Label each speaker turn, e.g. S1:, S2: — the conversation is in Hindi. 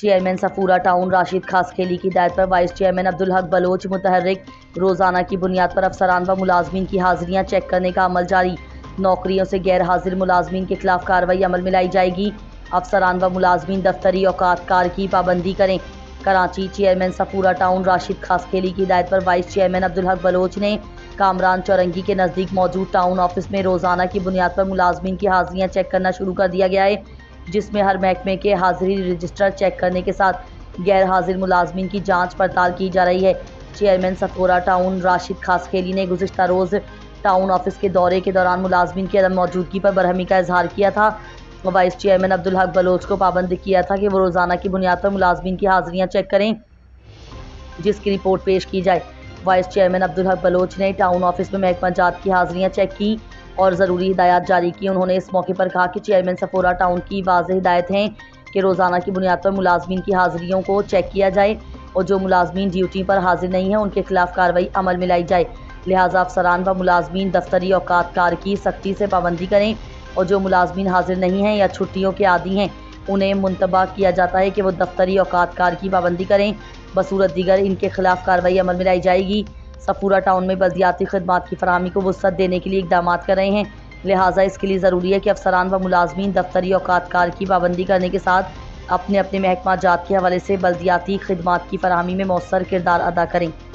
S1: चेयरमैन सफूरा टाउन राशिद खासखेली की हिदायत पर vice chairman Abdul Haq Bloch मुतहर्रिक रोज़ाना की बुनियाद पर अफसरान व मुलाजमीन की हाजिरियाँ चेक करने का अमल जारी। नौकरियों से गैर हाजिर मुलाजमीन के खिलाफ कार्रवाई अमल में लाई जाएगी। अफसरान व मुलाजमीन दफ्तरी औकात कार की पाबंदी करें। कराची। चेयरमैन सफूरा टाउन राशिद खासखेली की हिदायत पर vice chairman Abdul Haq Bloch ने कामरान चौरंगी के नज़दीक मौजूद टाउन ऑफिस में रोज़ाना की बुनियाद पर मुलाजमीन की हाजिरियाँ चेक करना शुरू कर दिया गया है, जिसमें हर महकमे के हाजिरी रजिस्टर चेक करने के साथ गैर हाजिर मुलाजमीन की जांच पड़ताल की जा रही है। चेयरमैन सफूरा टाउन राशिद खासखेली ने गुज़िश्ता रोज़ टाउन ऑफिस के दौरे के दौरान मुलाजमीन की अदम मौजूदगी पर बरहमी का इजहार किया था। Vice chairman Abdul Haq Bloch को पाबंद किया था कि वो रोज़ाना की बुनियाद पर मुलाजमीन की हाजिरियाँ चेक करें, जिसकी रिपोर्ट पेश की जाए। Vice chairman Abdul Haq Bloch ने टाउन ऑफिस में महकमा जात की हाजिरियाँ चेक की और ज़रूरी हिदायत जारी की। उन्होंने इस मौके पर कहा कि चेयरमैन सफूरा टाउन की वाज़ेह हिदायत हैं कि रोज़ाना की बुनियाद पर मुलाजमीन की हाजिरियों को चेक किया जाए और जो मुलाजमीन ड्यूटी पर हाजिर नहीं हैं उनके खिलाफ कार्रवाई अमल में लाई जाए। लिहाजा अफसरान व मुलाजमीन दफ्तरी औकात कार की सख्ती से पाबंदी करें और जो मुलाजमीन हाजिर नहीं हैं या छुट्टियों के आदी हैं उन्हें मुंतबा किया जाता है कि वो दफ्तरी औकात कार की पाबंदी करें। बसूरत दीगर इनके खिलाफ कार्रवाई अमल में लाई जाएगी। सफूरा टाउन में बल्दियाती खदमात की फराहमी को वुसअत देने के लिए इकदाम कर रहे हैं, लिहाजा इसके लिए ज़रूरी है कि अफसरान व मुलाजमीन दफ्तरी औकात कार की पाबंदी करने के साथ अपने अपने महकमा जात के हवाले से बल्दियाती खदमात की फराहमी में मौसर किरदार अदा करें।